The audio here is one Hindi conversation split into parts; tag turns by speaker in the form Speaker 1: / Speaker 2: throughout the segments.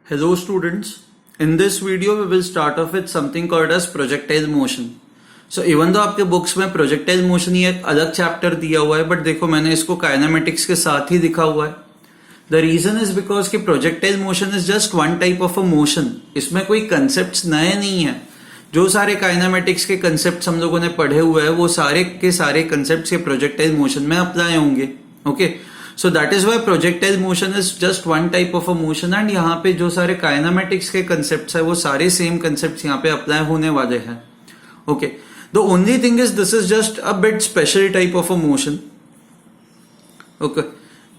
Speaker 1: Hello students, in this video we will start off with something called as projectile motion. So even though आपके बुक्स में projectile motion ये एक अलग चैप्टर दिया हुआ है, बट देखो मैंने इसको काइनेमेटिक्स के साथ ही लिखा हुआ है. The reason is because कि projectile motion is just one type of a motion. इसमें कोई concepts नए नहीं है. जो सारे काइनेमेटिक्स के concepts हम लोगों ने पढ़े हुए हैं वो सारे के सारे concepts के projectile motion में अप्लाई होंगे. Okay so that is why projectile motion is just one type of a motion and यहाँ पे जो सारे काइनेमेटिक्स के कंसेप्ट्स है वो सारे सेम कंसेप्ट्स यहाँ पे अप्लाई होने वाले हैं. Okay the only thing is this is just a bit special type of a motion. Okay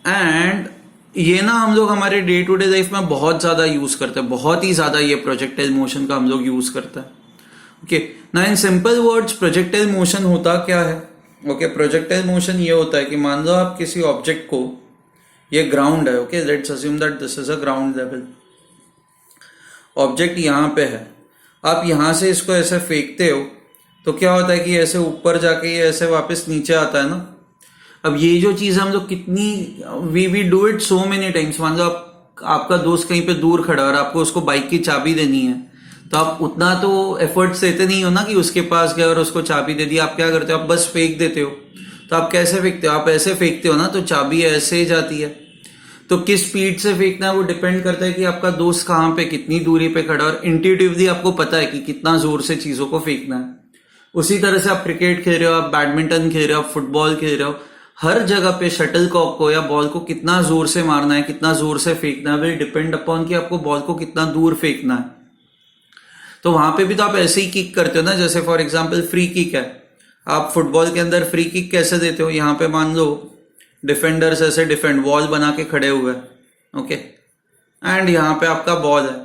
Speaker 1: and ये ना हम लोग हमारे डे टू डे लाइफ में बहुत ज्यादा यूज करते हैं, बहुत ही ज्यादा ये प्रोजेक्टाइल मोशन का हम लोग यूज करते हैं. ओके ना in simple words projectile motion होता क्या है? ओके प्रोजेक्टाइल मोशन ये होता है कि मान लो आप किसी ऑब्जेक्ट को, ये ग्राउंड है, okay let's assume that this is a ground level. Object यहाँ पे है, आप यहां से इसको ऐसे फेंकते हो तो क्या होता है कि ऐसे ऊपर जाके ये ऐसे वापस नीचे आता है ना. अब ये जो चीज हम लोग कितनी we do it so many times. मान लो आपका दोस्त कहीं पे दूर खड़ा और आपको उसको बाइक की चाबी देनी है तो आप उतना तो एफर्ट्स देते नहीं हो ना कि उसके पास गए और उसको चाबी दे दी. आप क्या करते हो? आप बस फेंक देते हो. तो आप कैसे फेंकते हो? आप ऐसे फेंकते हो ना तो चाबी ऐसे ही जाती है. तो किस स्पीड से फेंकना है वो डिपेंड करता है कि आपका दोस्त कहाँ पे कितनी दूरी पे खड़ा और इंट्यूटिवली आपको पता है कि कितना जोर से चीजों को फेंकना है. उसी तरह से आप क्रिकेट खेल रहे हो, आप बैडमिंटन खेल रहे हो, आप फुटबॉल खेल रहे हो, हर जगह पे शटल कॉक को या बॉल को कितना जोर से मारना है, कितना जोर से फेंकना है, विल डिपेंड अपॉन कि आपको बॉल को कितना दूर फेंकना है. तो वहां पे भी तो आप ऐसे ही किक करते हो ना. जैसे फॉर एग्जांपल फ्री किक है, आप फुटबॉल के अंदर फ्री किक कैसे देते हो? यहाँ पे मान लो डिफेंडर्स ऐसे डिफेंड वॉल बना के खड़े हुए हैं, ओके एंड यहाँ पे आपका बॉल है.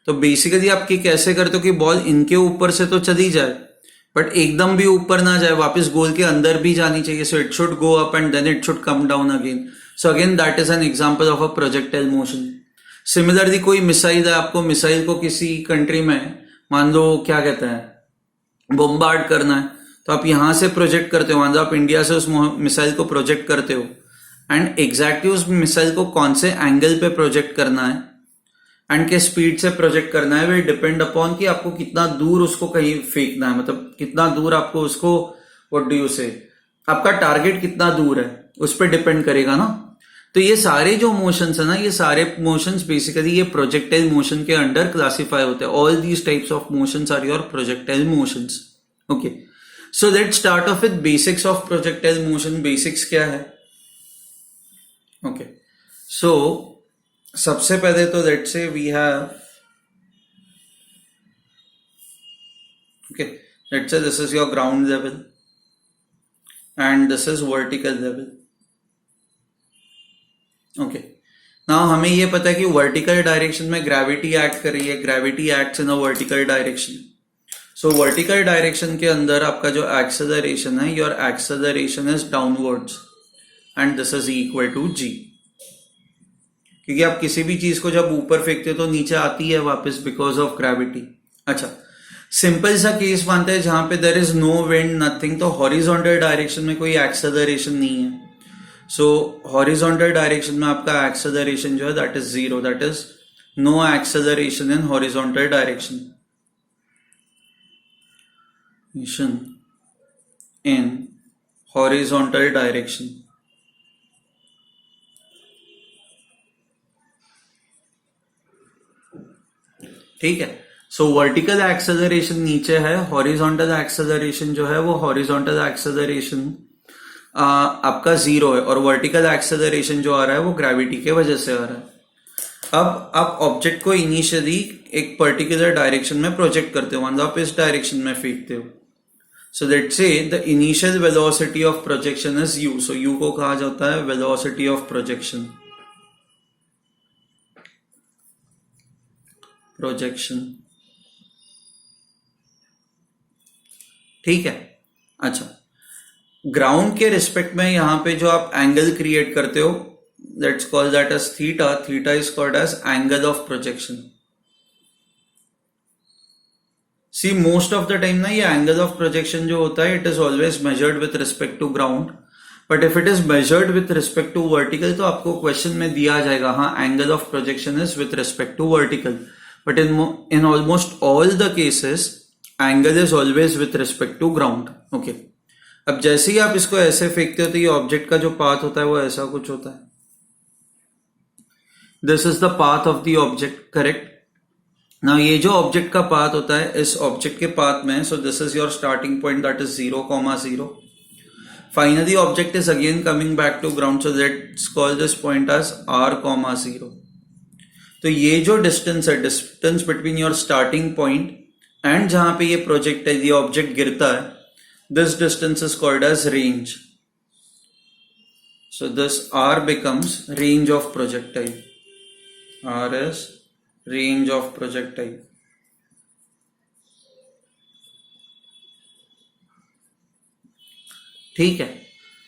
Speaker 1: तो बेसिकली आप किक ऐसे करते हो कि बॉल इनके ऊपर से तो चली जाए बट एकदम भी ऊपर ना जाए, वापस गोल के अंदर भी जानी चाहिए. So it should go up and then it should come down again. So again that is an example of a projectile motion. Similarly कोई मिसाइल है, आपको मिसाइल को किसी कंट्री में मान लो क्या कहते हैं बॉम्बार्ड करना है तो आप यहां से प्रोजेक्ट करते हो. मान लो आप इंडिया से उस मिसाइल को प्रोजेक्ट करते हो एंड एग्जैक्टली उस मिसाइल को कौन से एंगल पे प्रोजेक्ट करना है एंड के स्पीड से प्रोजेक्ट करना है, वे डिपेंड अपॉन कि आपको कितना दूर उसको कहीं फेंकना है. मतलब कितना दूर आपको उसको, व्हाट डू यू से, आपका टारगेट कितना दूर है उस पर डिपेंड करेगा ना. तो ये सारे जो मोशंस है ना, ये सारे मोशंस बेसिकली ये प्रोजेक्टाइल मोशन के अंडर क्लासिफाई होते हैं. All these types of motions are your projectile motions. Okay so let's start off with basics of projectile motion. Basics क्या है? ओके सो सबसे पहले तो let's say we have, okay let's say this is your ground level and this is vertical level. Okay now हमें ये पता है कि वर्टिकल डायरेक्शन में ग्रेविटी एक्ट कर रही है. Gravity acts in a vertical direction. So vertical direction के अंदर आपका जो एक्सेलरेशन है, your acceleration is downwards and this is equal to g. क्योंकि आप किसी भी चीज को जब ऊपर फेंकते हो तो नीचे आती है वापस बिकॉज ऑफ ग्रेविटी. अच्छा सिंपल सा केस मानते हैं जहां पे there is no wind nothing, तो हॉरिजॉन्टल डायरेक्शन में कोई एक्सेलरेशन नहीं है. सो हॉरिजॉन्टल डायरेक्शन में आपका एक्सेलरेशन जो है that is zero, that is no acceleration in horizontal direction. In horizontal direction. ठीक है. सो वर्टिकल एक्सेलरेशन नीचे है, हॉरिजॉन्टल एक्सेलरेशन जो है वो हॉरिजॉन्टल एक्सेलरेशन आपका जीरो है और वर्टिकल एक्सेलरेशन जो आ रहा है वो ग्रेविटी के वजह से आ रहा है. अब आप ऑब्जेक्ट को इनिशियली एक पर्टिकुलर डायरेक्शन में प्रोजेक्ट करते हो. मान लो आप इस डायरेक्शन में फेंकते हो. So let's say the initial velocity of projection is you. So you को कहा जाता है वेलोसिटी ऑफ प्रोजेक्शन. ठीक है. अच्छा ग्राउंड के रिस्पेक्ट में यहां पे जो आप एंगल क्रिएट करते हो, let's call that as theta. Theta is called as angle of projection. See most of the time ना ये एंगल ऑफ प्रोजेक्शन जो होता है it is always measured with respect to ground, but if it is measured with respect to vertical तो आपको क्वेश्चन में दिया जाएगा हाँ angle of projection is with respect to vertical, but in almost all the cases angle is always with respect to ground. Okay, अब जैसे ही आप इसको ऐसे फेंकते हो तो ये ऑब्जेक्ट का जो पाथ होता है वो ऐसा कुछ होता है। This is the path of the object, correct. Now ये जो ऑब्जेक्ट का पाथ होता है इस ऑब्जेक्ट के पाथ में, so this is your starting point that is 0,0। Finally object is again coming back to ground, so let's call this point as r,0। तो ये जो डिस्टेंस है, distance between your starting point and जहां पे ये प्रोजेक्ट है, ये ऑब्जेक्ट गिरता है, this distance is called as range. So this r becomes range of projectile. R is range of projectile. ठीक है।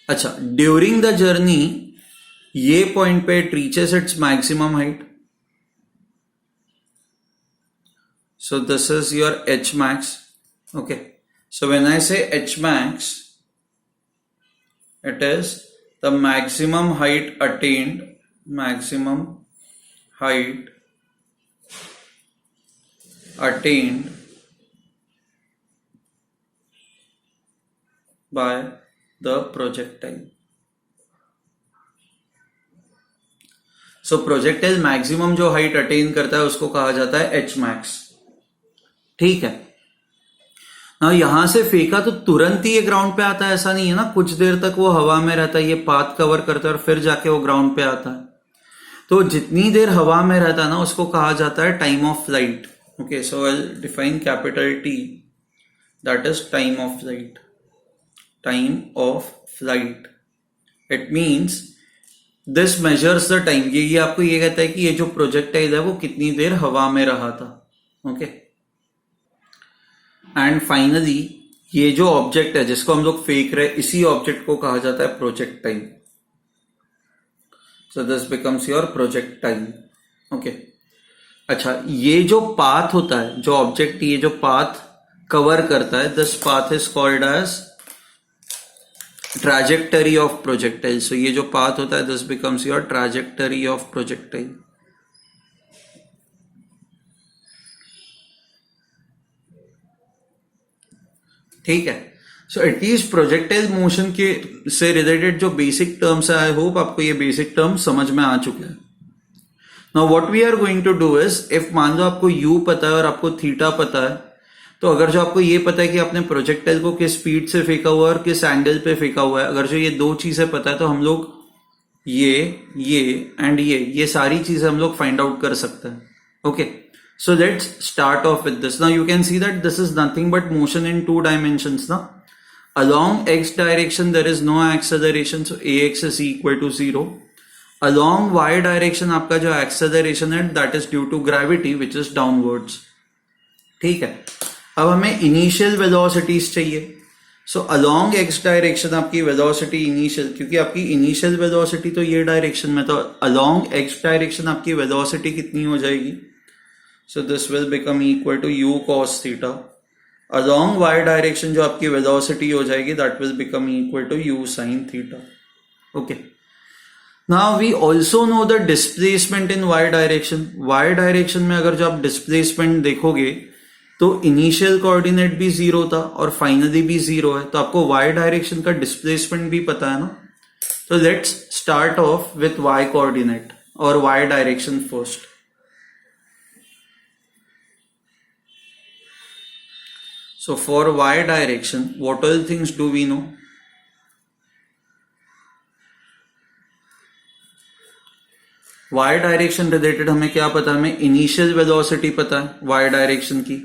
Speaker 1: अच्छा, ड्यूरिंग द जर्नी ये पॉइंट पे it reaches its maximum height. So this is your h max. Okay. So when I say h max, it is the maximum height attained, maximum height attained by the projectile. So projectile maximum जो height attain करता है उसको कहा जाता है h max। ठीक है ना, यहां से फेंका तो तुरंत ही ये ग्राउंड पे आता है ऐसा नहीं है ना, कुछ देर तक वो हवा में रहता है, ये पाथ कवर करता है और फिर जाके वो ग्राउंड पे आता है। तो जितनी देर हवा में रहता है ना उसको कहा जाता है time of flight. Okay, so I will define capital T, that is time of flight. Time of flight, it means this measures the time. ये आपको ये कहता है कि ये जो प्रोजेक्टाइल है वो कितनी देर हवा में रहा था। ओके, एंड फाइनली ये जो ऑब्जेक्ट है जिसको हम लोग फेंक रहे हैं, इसी ऑब्जेक्ट को कहा जाता है projectile. So this becomes your projectile. Okay, अच्छा, ये जो पाथ होता है, जो ऑब्जेक्ट ये जो पाथ कवर करता है, this path is called as trajectory of projectile. So ये जो पाथ होता है, this becomes your trajectory of projectile. ठीक है, सो एटलीस्ट प्रोजेक्टाइल मोशन के से रिलेटेड जो बेसिक टर्म्स है, आई होप आपको ये बेसिक टर्म्स समझ में आ चुके हैं। Now what we are going to do is, if मान लो आपको u पता है और आपको थीटा पता है, तो अगर जो आपको ये पता है कि आपने प्रोजेक्टाइल को किस स्पीड से फेंका हुआ है और किस एंगल पे फेंका हुआ है, अगर जो ये दो चीजें पता है तो हम लोग ये एंड ये सारी चीजें हम लोग फाइंड आउट कर सकते हैं। Okay, so let's start off with this. Now you can see that this is nothing but motion in 2 dimensions. Now along x direction there is no acceleration, so ax is equal to 0. Along y direction आपका जो acceleration है that is due to gravity which is downwards. ठीक है, अब हमें initial velocities चाहिए। so along x direction आपकी velocity initial, क्योंकि आपकी initial velocity तो ये direction में, तो along x direction आपकी velocity कितनी हो जाएगी? So this will become equal to u cos theta. Along y direction जो आपकी velocity हो जाएगी, that will become equal to u sin theta. Okay. Now we also know the displacement in y direction. Y direction में अगर जो आप displacement देखोगे तो initial coordinate भी 0 था और finally भी 0 है, तो आपको y direction का displacement भी पता है ना। तो let's start off with y coordinate और y direction first. So for y direction, what all things do we know? y direction related हमें क्या पता है? हमें इनिशियल वेलोसिटी पता है y डायरेक्शन की।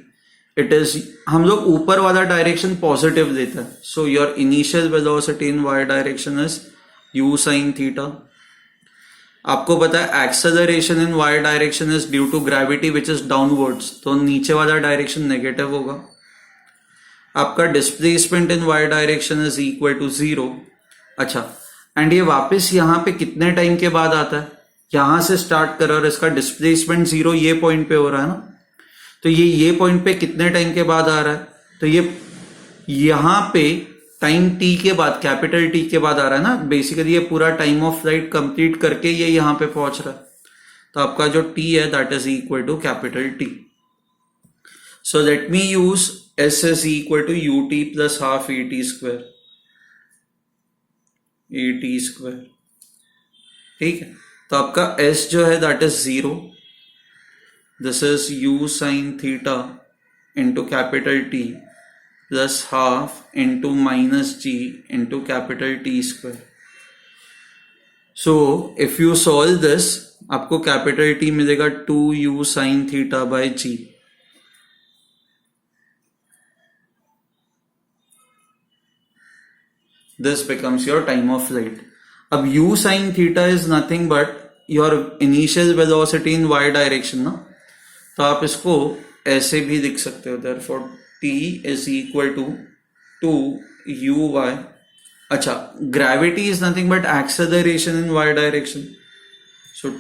Speaker 1: इट इज, हम लोग ऊपर वाला डायरेक्शन पॉजिटिव लेता है, so your initial velocity in y direction is u sin theta. आपको पता है acceleration in y direction is due to gravity which is downwards, तो नीचे वाला डायरेक्शन नेगेटिव होगा। आपका displacement in y direction is equal to 0। अच्छा, एंड ये वापस यहाँ पे कितने टाइम के बाद आता है? यहां से स्टार्ट करो और इसका डिस्प्लेसमेंट 0 ये पॉइंट पे हो रहा है ना, तो ये पॉइंट पे कितने टाइम के बाद आ रहा है? तो ये यहां पे टाइम टी के बाद, कैपिटल टी के बाद आ रहा है ना, बेसिकली ये पूरा टाइम ऑफ फ्लाइट कंप्लीट करके ये यहाँ पे पहुंच रहा है, तो आपका जो टी है that is equal to capital T. So let me use s is equal to u t plus half a t square, a t square. ठीक है, तो आपका s जो है that is 0. This is u sine theta into capital T plus half into minus g into capital T square. So if you solve this, आपको कैपिटल टी मिलेगा 2u sine theta by g. This becomes your time of flight. अब u sin theta is nothing but your initial velocity in y direction ना, तो आप इसको ऐसे भी लिख सकते हो. therefore t is equal to 2uy. अच्छा, gravity is nothing but acceleration in y direction, so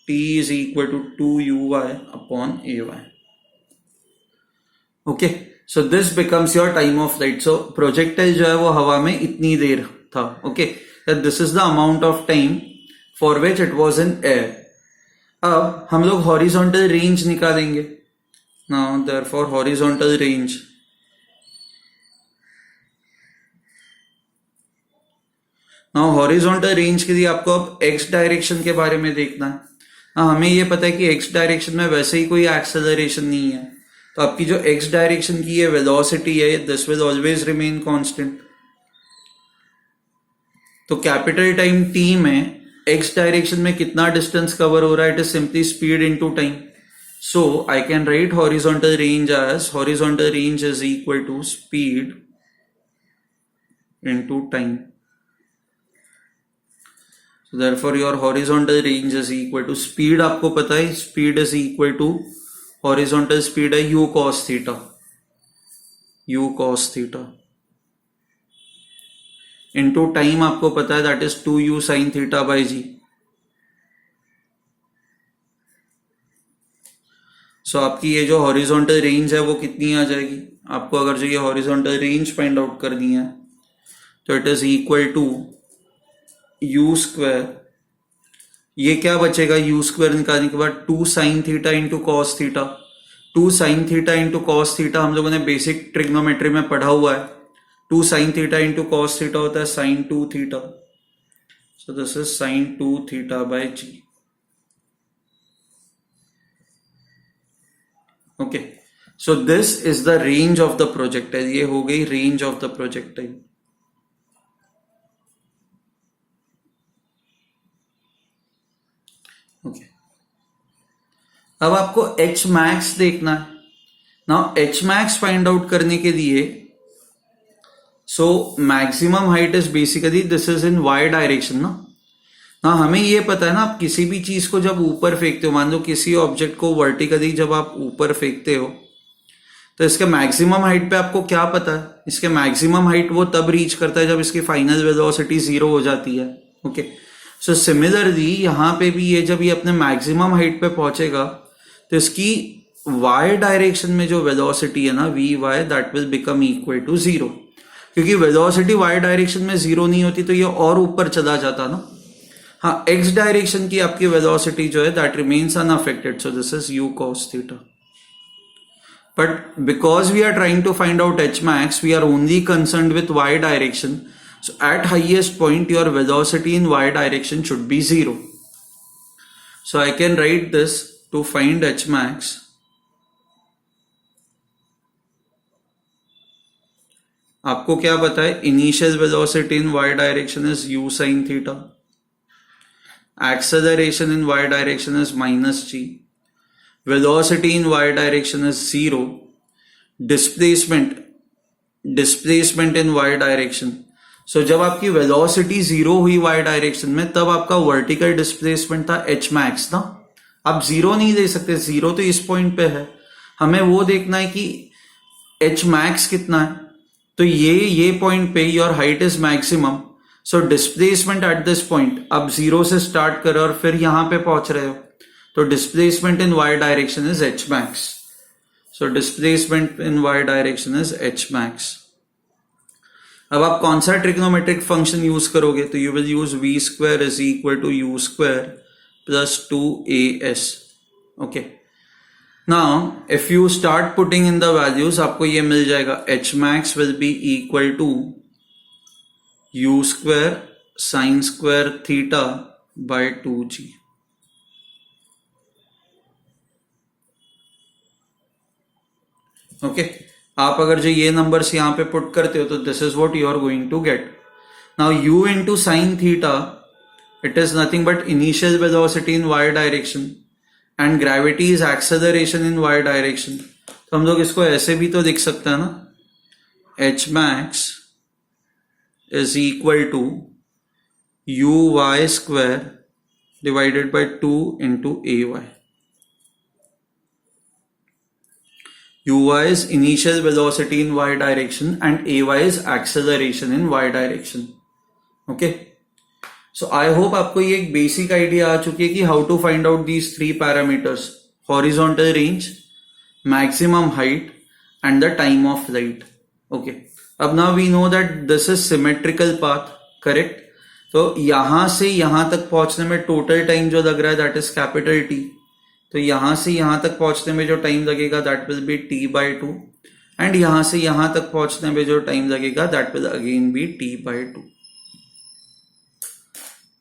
Speaker 1: t is equal to 2uy upon ay. Okay, so this becomes your time of flight. So projectile जो है वो हवा में इतनी देर था. Okay, that this is the amount of time for which it was in air. अब हम लोग horizontal range निकालेंगे. Now therefore horizontal range, now horizontal range के लिए आपको अब x डायरेक्शन के बारे में देखना है. हमें ये पता है कि x डायरेक्शन में वैसे ही कोई एक्सेलरेशन नहीं है, तो आपकी जो x डायरेक्शन की ये वेलोसिटी है, this will always remain constant. तो कैपिटल टाइम t में x डायरेक्शन में कितना डिस्टेंस कवर हो रहा है, it is simply speed into time. So I can write horizontal range as horizontal range is equal to speed into time. So therefore your horizontal range is equal to speed, आपको पता है speed is equal to horizontal speed है u cos theta, u cos theta into time आपको पता है that is 2u sin theta by g. So आपकी ये जो horizontal range है वो कितनी आ जाएगी, आपको अगर जो ये horizontal range find out करनी है तो it is equal to u square. ये क्या बचेगा u स्क्वायर निकालने के बाद, 2 sine theta into cos theta. 2 sine theta into cos theta हम लोगों ने बेसिक ट्रिग्नोमेट्री में पढ़ा हुआ है. 2 sine theta into cos theta होता है sine 2 theta. So this is sine 2 theta by g. Okay, so this is the range of the projectile. ये हो गई range of the projectile. Okay, अब आपको एच मैक्स देखना है. Now H max find out करने के लिए, सो maximum height is basically this is in y direction ना. ना हमें ये पता है ना, आप किसी भी चीज को जब ऊपर फेंकते हो, मान लो किसी ऑब्जेक्ट को वर्टिकली जब आप ऊपर फेंकते हो, तो इसके मैक्सिमम हाइट पे आपको क्या पता है, इसके मैक्सिमम हाइट वो तब रीच करता है जब इसकी फाइनल वेलोसिटी 0 हो जाती है. ओके, सो सिमिलरली यहाँ पे भी ये जब ये अपने मैक्सिमम हाइट पे पहुंचेगा तो इसकी y डायरेक्शन में जो वेलोसिटी है ना v y, that will become equal to 0. क्योंकि वेलोसिटी y डायरेक्शन में 0 नहीं होती तो ये और ऊपर चला जाता ना. हाँ, x डायरेक्शन की आपकी वेलोसिटी जो है that remains unaffected. So this is u cos theta. But because we are trying to find out h max, we are only concerned with y direction. So at highest point your velocity in y direction should be 0. So I can write this to find h max. आपको क्या पता है, initial velocity in y direction is u sin theta, acceleration in y direction is minus g, velocity in y direction is 0, displacement in y direction. So जब आपकी वेलोसिटी 0 हुई y डायरेक्शन में, तब आपका वर्टिकल डिस्प्लेसमेंट था h मैक्स ना. आप 0 नहीं दे सकते, 0 तो इस पॉइंट पे है, हमें वो देखना है कि h मैक्स कितना है. तो ये पॉइंट पे your height is maximum. So displacement at this point, अब 0 से स्टार्ट करो और फिर यहां पे पहुंच रहे हो, तो displacement in y direction is h max. So displacement in y direction is h max. अब आप कौन सा ट्रिग्नोमेट्रिक फंक्शन यूज करोगे? तो you will use v square is equal to u square plus 2as. Okay, now if you start putting in the values, आपको ये मिल जाएगा H max will be equal to u square sine square theta by 2g. ओके, आप अगर जो ये नंबर्स यहां पे पुट करते हो तो this is what you are going to get. Now u into sine theta, it is nothing but initial velocity in y direction and gravity is acceleration in y direction. तो हम लोग इसको ऐसे भी तो लिख सकते हैं ना, h max is equal to uy square divided by 2 into ay. uy is initial velocity in y direction and ay is acceleration in y direction. Okay, so I hope आपको ये एक बेसिक आइडिया आ चुकी है कि how to find out these 3 parameters: horizontal range, maximum height and the time of flight. Okay, अब now we know that this is symmetrical path, correct. तो यहां से यहां तक पहुंचने में टोटल टाइम जो लग रहा है दैट इज कैपिटल टी. तो यहां से यहां तक पहुंचने में जो टाइम लगेगा that will be T by 2, and यहां से यहां तक पहुंचने में जो टाइम लगेगा that will again be T by 2.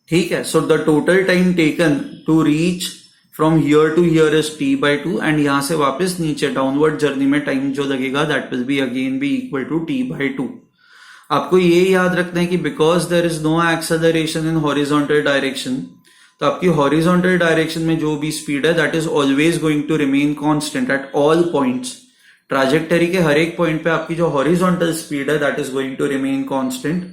Speaker 1: ठीक है, so the total time taken to reach from here to here is T by 2, and यहां से वापस नीचे डाउनवर्ड जर्नी में टाइम जो लगेगा that will be again be equal to T by 2. आपको ये याद रखना है कि because there is no acceleration in horizontal direction, तो आपकी हॉरिजॉन्टल डायरेक्शन में जो भी स्पीड है that is always going to remain constant at all points. Trajectory के हर एक पॉइंट पे आपकी जो हॉरिजॉन्टल स्पीड है that is going to remain constant.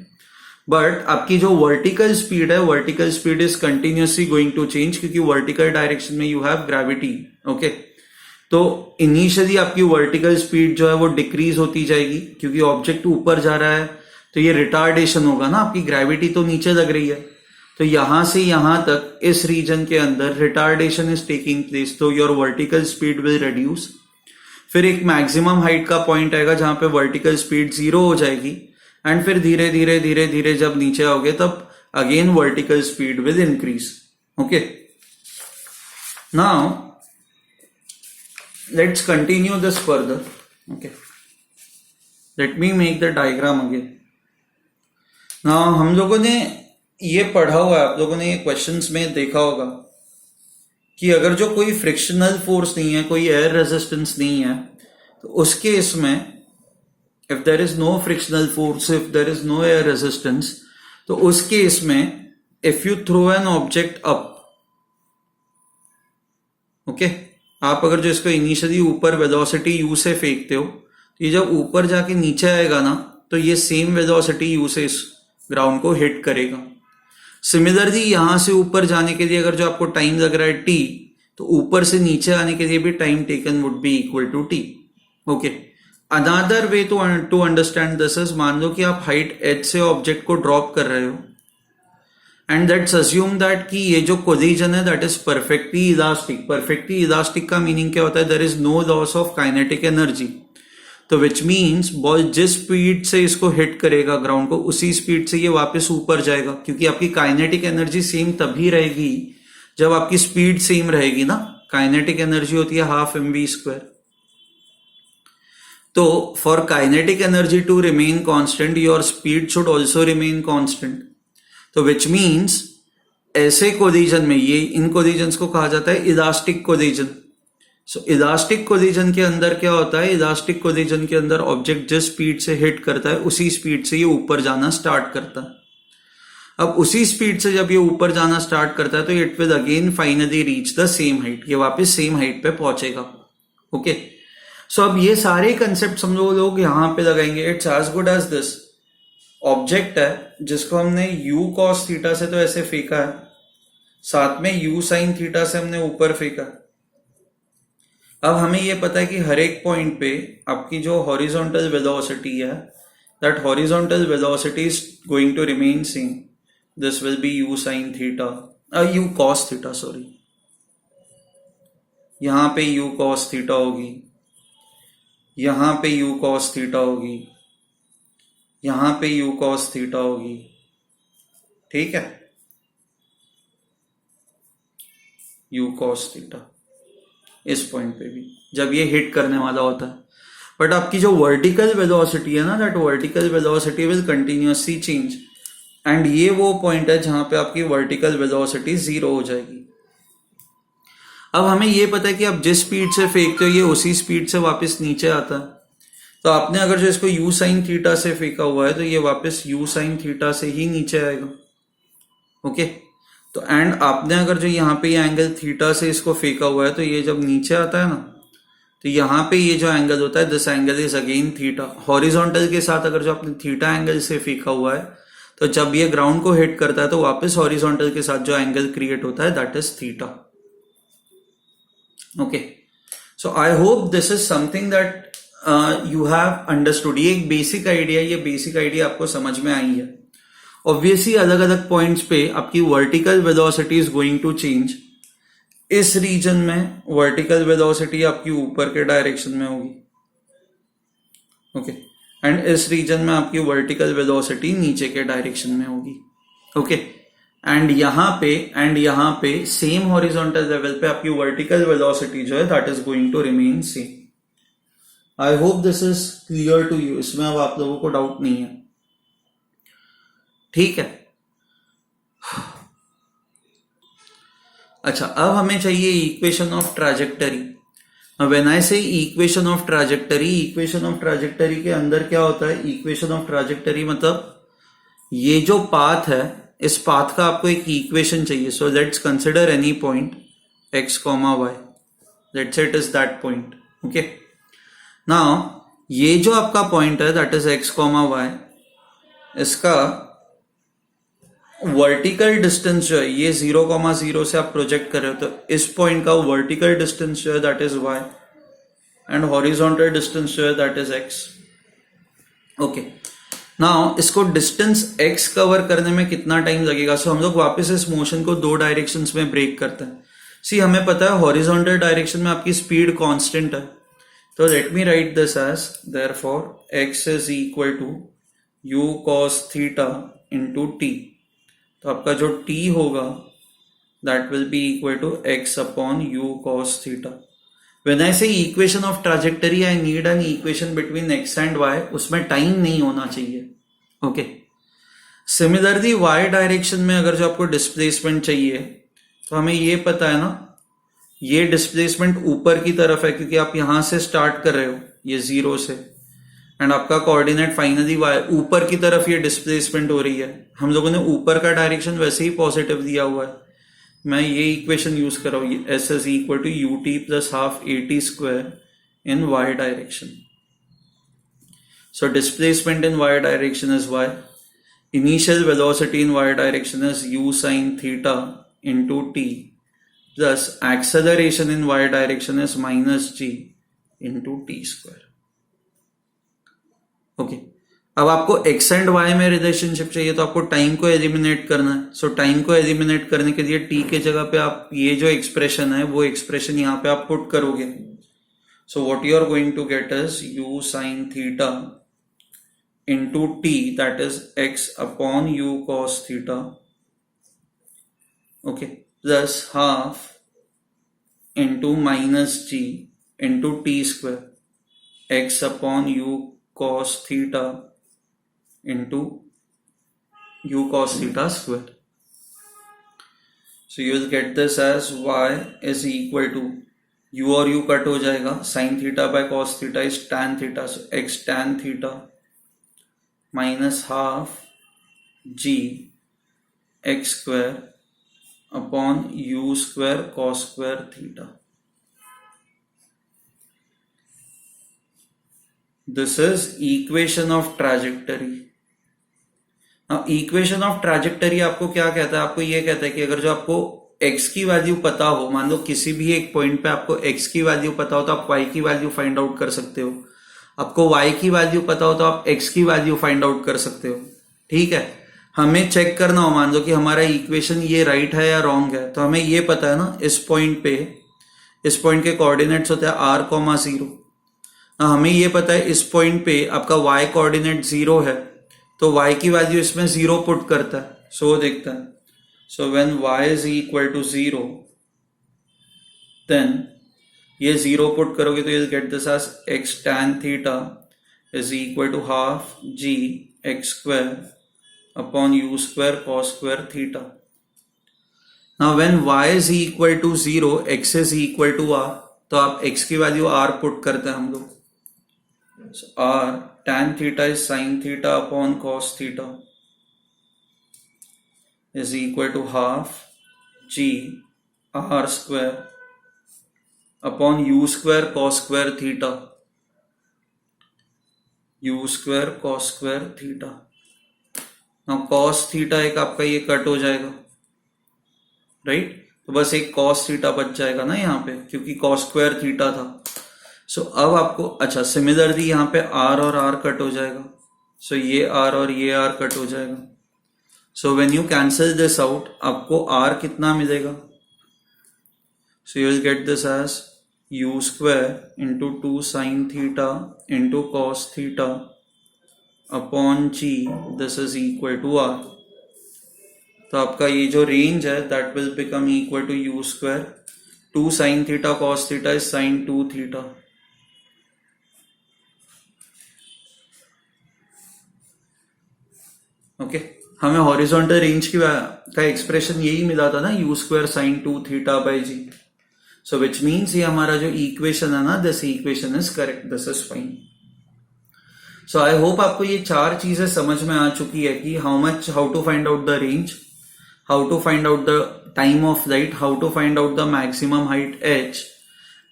Speaker 1: But आपकी जो वर्टिकल स्पीड है, vertical speed is continuously going to change, क्योंकि वर्टिकल डायरेक्शन में यू हैव ग्रेविटी. ओके, तो इनिशियली आपकी वर्टिकल स्पीड जो है वो डिक्रीज होती जाएगी, क्योंकि ऑब्जेक्ट ऊपर जा रहा है तो ये रिटार्डेशन होगा ना, आपकी ग्रेविटी तो नीचे लग रही है. तो यहां से यहां तक इस रीजन के अंदर रिटार्डेशन इज टेकिंग प्लेस, तो your vertical speed will reduce. फिर एक मैक्सिमम हाइट का पॉइंट आएगा जहां पे वर्टिकल स्पीड 0 हो जाएगी, एंड फिर धीरे धीरे धीरे धीरे जब नीचे आओगे तब again vertical speed will increase. Okay, now let's continue this further. Okay, let me make the diagram again. Now हम लोगों ने ये पढ़ा हुआ है, आप लोगों ने ये क्वेश्चंस में देखा होगा कि अगर जो कोई फ्रिक्शनल फोर्स नहीं है, कोई एयर रेजिस्टेंस नहीं है, तो उस केस में if there is no frictional force, if there is no air resistance, तो उस केस में if you throw an object up, okay, आप अगर जो इसको इनिशियली ऊपर वेलोसिटी u से फेंकते हो, तो ये जब ऊपर जाके नीचे आएगा ना, तो ये सेम वेलोसिटी u से इस ग्राउंड को हिट करेगा. सिमिलरली यहां से ऊपर जाने के लिए अगर जो आपको टाइम लग रहा है t, तो ऊपर से नीचे आने के लिए भी time taken would be equal to t. Okay, another way to understand this is, मान लो कि आप हाइट h से ऑब्जेक्ट को ड्रॉप कर रहे हो, एंड लेट्स अज्यूम दैट कि ये जो कोलिजन है that is perfectly elastic. Perfectly elastic का मीनिंग क्या होता है? There is no loss of kinetic energy. तो विच मीन्स बॉल जिस स्पीड से इसको हिट करेगा ग्राउंड को, उसी स्पीड से ये वापस ऊपर जाएगा, क्योंकि आपकी काइनेटिक एनर्जी सेम तभी रहेगी जब आपकी स्पीड सेम रहेगी ना. काइनेटिक एनर्जी होती है हाफ mv². तो for kinetic energy to remain constant your speed should also remain constant. तो विच मीन्स ऐसे कोलिजन में, ये इन कोलिजन्स को कहा जाता है elastic collision. So elastic collision के अंदर क्या होता है? इलास्टिक कोलिजन के अंदर ऑब्जेक्ट जिस स्पीड से हिट करता है उसी स्पीड से ये ऊपर जाना स्टार्ट करता है. अब उसी स्पीड से जब ये ऊपर जाना स्टार्ट करता है तो it will again finally reach the same height, ये वापस सेम हाइट पे पहुंचेगा. ओके, सो अब ये सारे कंसेप्ट हम लोग यहां पे लगाएंगे. It's as good as this. Object है जिसको हमने u cos थीटा से तो ऐसे फेंका है, साथ में u sin थीटा से हमने ऊपर फेंका. अब हमें ये पता है कि हर एक पॉइंट पे आपकी जो हॉरिजॉन्टल वेलोसिटी है, that horizontal velocity is going to remain same. This will be u sin theta, u cos theta, sorry. यहां पे u cos थीटा होगी, यहां पे u cos थीटा होगी, यहां पे u cos थीटा होगी, ठीक है, u cos थीटा इस पॉइंट पे भी जब ये हिट करने वाला होता है। बट आपकी जो वर्टिकल वेलोसिटी है ना, that vertical velocity will continuously change, and ये वो पॉइंट है जहां पे आपकी वर्टिकल वेलोसिटी 0 हो जाएगी। अब हमें ये पता है कि आप जिस स्पीड से फेंकते हो ये उसी स्पीड से वापस नीचे आता है। तो आपने अगर जो इसको u sin थीटा से फेंका हुआ है तो ये वापस u sin थीटा से ही नीचे आएगा, ओके। तो एंड आपने अगर जो यहाँ पे ये एंगल थीटा से इसको फेंका हुआ है तो ये जब नीचे आता है ना, तो यहाँ पे ये जो एंगल होता है, this angle is again theta. Horizontal के साथ अगर जो आपने थीटा एंगल से फेंका हुआ है तो जब ये ग्राउंड को हिट करता है तो वापस हॉरिजॉन्टल के साथ जो एंगल क्रिएट होता है that is theta, okay. So I hope this is something that you have understood. ये एक बेसिक आइडिया, ये बेसिक आइडिया आपको समझ में आई है। ऑब्वियसली अलग अलग पॉइंट्स पे आपकी vertical velocity is going to change. इस रीजन में वर्टिकल वेलोसिटी आपकी ऊपर के डायरेक्शन में होगी, ओके, एंड इस रीजन में आपकी वर्टिकल वेलोसिटी नीचे के डायरेक्शन में होगी, ओके। एंड यहाँ पे सेम हॉरिजॉन्टल लेवल पे आपकी वर्टिकल वेलोसिटी जो है that is going to remain same. I hope this is clear to you. इसमें अब आप लोगों को डाउट नहीं है, ठीक है। अच्छा, अब हमें चाहिए equation of trajectory. When I say equation of trajectory, equation of trajectory के अंदर क्या होता है? इक्वेशन ऑफ ट्रैजेक्टरी मतलब ये जो पाथ है, इस पाथ का आपको एक इक्वेशन चाहिए। So let's consider any point x, y, let's say it is that point, okay. Now ये जो आपका पॉइंट है दैट इज x, y, इसका वर्टिकल डिस्टेंस जो है ये 0,0 से आप प्रोजेक्ट कर रहे हो, तो इस पॉइंट का वर्टिकल डिस्टेंस जो है that is y and horizontal distance जो है that is x, okay. Now इसको डिस्टेंस x कवर करने में कितना टाइम लगेगा? सो हम लोग वापस इस मोशन को दो डायरेक्शंस में ब्रेक करते हैं। सी हमें पता है हॉरिजॉन्टल डायरेक्शन में आपकी स्पीड कांस्टेंट है, तो let me write this as therefore x is equal to u cos theta into t। तो आपका जो t होगा that will be equal to x upon u cos theta. When I say equation of trajectory I need an equation between x and y, उसमें टाइम नहीं होना चाहिए, ओके। सिमिलरली y डायरेक्शन में अगर जो आपको डिस्प्लेसमेंट चाहिए तो हमें ये पता है ना, ये डिस्प्लेसमेंट ऊपर की तरफ है क्योंकि आप यहां से स्टार्ट कर रहे हो ये 0 से, एंड आपका कोऑर्डिनेट फाइनली y ऊपर की तरफ ये डिस्प्लेसमेंट हो रही है। हम लोगों ने ऊपर का डायरेक्शन वैसे ही पॉजिटिव दिया हुआ है। मैं ये इक्वेशन यूज कर रहा हूँ, s is equal to ut plus half at square in y direction. So displacement in y direction is y, initial velocity in y direction is u sin theta into t plus acceleration in y direction is minus g into t square, okay. अब आपको x एंड y में रिलेशनशिप चाहिए तो आपको टाइम को एलिमिनेट करना है। सो टाइम को एलिमिनेट करने के लिए t के जगह पे आप ये जो एक्सप्रेशन है वो एक्सप्रेशन यहाँ पे आप पुट करोगे। So what you are going to get is u sin theta into t that is x upon u cos theta, okay, plus half into minus g into t square x upon u cos theta into u cos theta square. So you will get this as y is equal to u और u कट हो जाएगा, sin theta by cos theta is tan theta, so x tan theta minus half g x square upon u square cos square theta. This is equation of trajectory. Now equation of trajectory आपको क्या कहता है? आपको ये कहता है कि अगर जो आपको x की वैल्यू पता हो, मान लो किसी भी एक पॉइंट पे आपको x की वैल्यू पता हो तो आप y की वैल्यू फाइंड आउट कर सकते हो। आपको y की वैल्यू पता हो तो आप x की वैल्यू फाइंड आउट कर सकते हो, ठीक है। हमें चेक करना हो, मान लो कि हमारा इक्वेशन ये राइट है या रॉन्ग है, तो हमें ये पता है ना इस पॉइंट पे, इस पॉइंट के कोऑर्डिनेट्स होते हैं r, 0। हमें ये पता है इस पॉइंट पे आपका y कोऑर्डिनेट 0 है, तो y की वैल्यू इसमें 0 पुट करता है, सो वो देखता है. So when y is equal to 0, then ये 0 पुट करोगे तो you'll get this as x tan theta is equal to half g x square upon u square cos square theta. Now when y is equal to 0, x is equal to r, तो आप x की वैल्यू r पुट करते हैं हम लोग. So r tan theta is sin theta upon cos theta is equal to half g r square upon u square cos square theta, u square cos square theta. Now cos theta एक आपका ये कट हो जाएगा, राइट? तो बस एक cos थीटा बच जाएगा ना यहाँ पे, क्योंकि cos स्क्वायर थीटा था. सो अब आपको, अच्छा सिमिलरली यहाँ पे r और r कट हो जाएगा. सो ये r और ये r कट हो जाएगा. So when you cancel this out, आपको r कितना मिलेगा? So you will get this as u square into 2 sin theta into cos theta upon g, this is equal to r. तो आपका ये जो रेंज है that will become equal to u square 2 sin theta cos theta is sin 2 theta. Okay, हमें हॉरिजॉन्टल रेंज की का एक्सप्रेशन यही मिला था ना, u square sin 2 theta by g. So which means ये हमारा जो इक्वेशन है ना, this equation is correct, this is fine. So I hope आपको ये चार चीजें समझ में आ चुकी है कि how to find out the range, how to find out the time of flight, how to find out the maximum height h,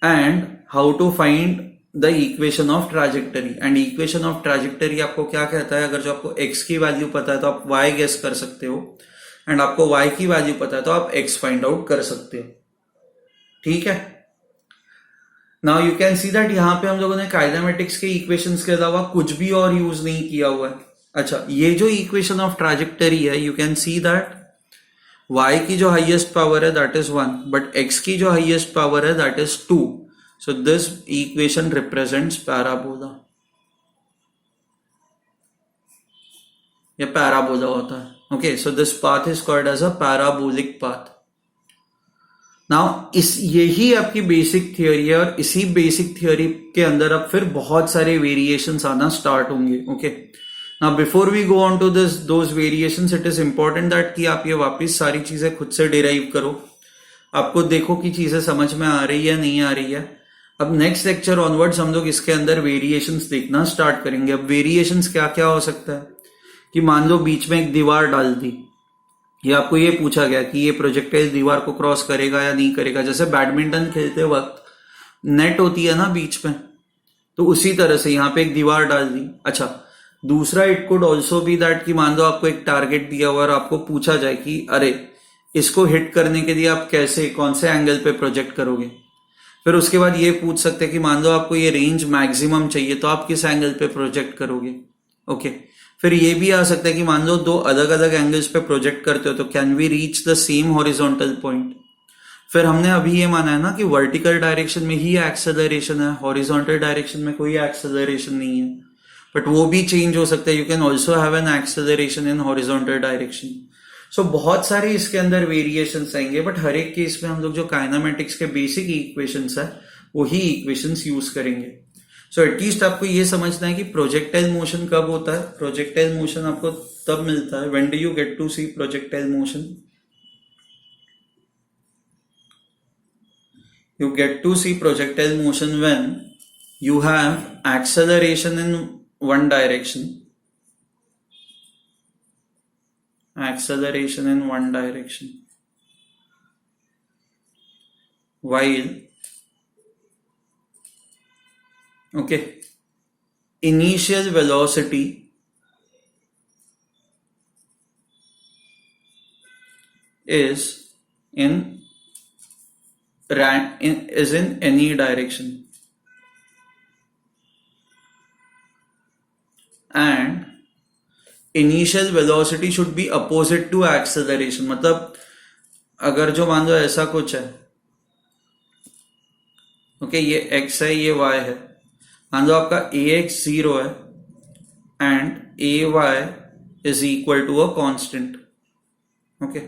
Speaker 1: and how to find the equation of trajectory. And equation of trajectory आपको क्या कहता है? अगर जो आपको x की वैल्यू पता है तो आप y गेस कर सकते हो, एंड आपको y की वैल्यू पता है तो आप x फाइंड आउट कर सकते हो. ठीक है. Now you can see that यहाँ पे हम लोगों ने काइनेमेटिक्स के इक्वेशंस के अलावा कुछ भी और यूज नहीं किया हुआ है. अच्छा, ये जो इक्वेशन ऑफ ट्रैजेक्टरी है, you can see that y की जो हाईएस्ट पावर है दैट इज 1, बट x की जो हाईएस्ट पावर है that is 2. So this equation represents parabola. ये पैराबोला होता है. Okay, so this path is called as a parabolic path. Now यही आपकी बेसिक थियोरी है, और इसी बेसिक थियोरी के अंदर अब फिर बहुत सारे वेरिएशंस आना स्टार्ट होंगे. Okay, now before we go on to this those variations, it is important that कि आप ये वापस सारी चीजें खुद से डिराइव करो. आपको देखो कि चीजें समझ में आ रही है नहीं आ रही है. अब नेक्स्ट लेक्चर ऑनवर्ड्स हम लोग इसके अंदर वेरिएशंस देखना स्टार्ट करेंगे. अब वेरिएशंस क्या क्या हो सकता है कि मान लो बीच में एक दीवार डाल दी, ये आपको ये पूछा गया कि ये प्रोजेक्टाइल दीवार को क्रॉस करेगा या नहीं करेगा. जैसे बैडमिंटन खेलते वक्त नेट होती है ना बीच में, तो उसी तरह से यहाँ पे एक दीवार डाल दी. अच्छा, दूसरा it could also be that कि मान लो आपको एक टारगेट दिया हुआ और आपको पूछा जाए कि अरे इसको हिट करने के लिए आप कैसे, कौन से एंगल पे प्रोजेक्ट करोगे. फिर उसके बाद ये पूछ सकते हैं कि मान लो आपको ये रेंज मैक्सिमम चाहिए तो आप किस एंगल पे प्रोजेक्ट करोगे. ओके, फिर ये भी आ सकता है कि मान लो दो अलग अलग एंगल्स पे प्रोजेक्ट करते हो तो can we reach the same horizontal point. फिर हमने अभी ये माना है ना कि वर्टिकल डायरेक्शन में ही एक्सेलरेशन है, हॉरिजॉन्टल डायरेक्शन में कोई एक्सेलरेशन नहीं है, बट वो भी चेंज हो सकता है. You can also have an acceleration in horizontal direction. So बहुत सारे इसके अंदर वेरिएशंस आएंगे, बट हर एक केस में हम लोग जो काइनेमेटिक्स के बेसिक इक्वेशंस है वही इक्वेशंस यूज करेंगे. सो एटलीस्ट आपको ये समझना है कि प्रोजेक्टाइल मोशन कब होता है. प्रोजेक्टाइल मोशन आपको तब मिलता है when do you get to see projectile motion. You get to see projectile motion when you have acceleration in one direction, acceleration in one direction, while initial velocity is in any direction, and initial velocity should be opposite to acceleration. मतलब अगर जो मान लो ऐसा कुछ है, ओके, ये x है ये y है, मान लो आपका ax 0 है and ay is equal to a constant. Okay.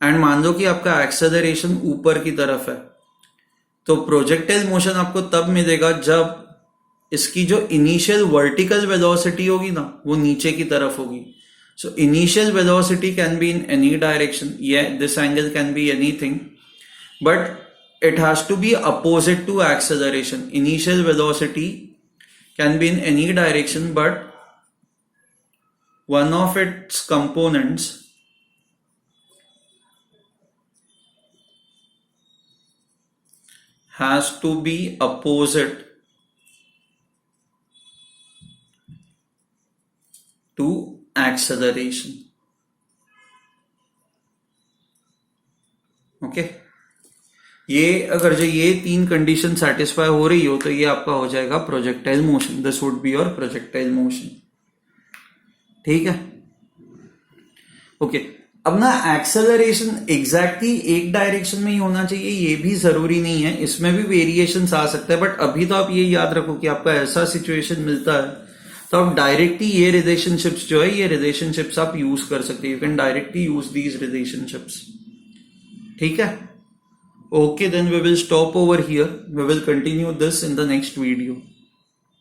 Speaker 1: And मान लो कि आपका एक्सेलरेशन ऊपर की तरफ है, तो प्रोजेक्टाइल मोशन आपको तब मिलेगा जब इसकी जो इनिशियल वर्टिकल वेलोसिटी होगी ना वो नीचे की तरफ होगी. So initial velocity can be in any direction, this angle can be anything, but it has to be opposite to acceleration. Initial velocity can be in any direction, but one of its components has to be opposite to acceleration. Okay. ये अगर जो ये तीन कंडीशन सेटिस्फाई हो रही हो तो ये आपका हो जाएगा projectile motion. This would be your projectile motion. ठीक है. ओके. अब ना एक्सेलरेशन एग्जैक्टली एक डायरेक्शन में ही होना चाहिए ये भी जरूरी नहीं है, इसमें भी वेरिएशंस आ सकते हैं. बट अभी तो आप ये याद रखो कि आपका ऐसा सिचुएशन मिलता है तो आप डायरेक्टली ये रिलेशनशिप्स जो है ये रिलेशनशिप्स आप यूज कर सकते हैं. You can directly use these relationships. ठीक है. Okay, then we will stop over here. We will continue this in the next video.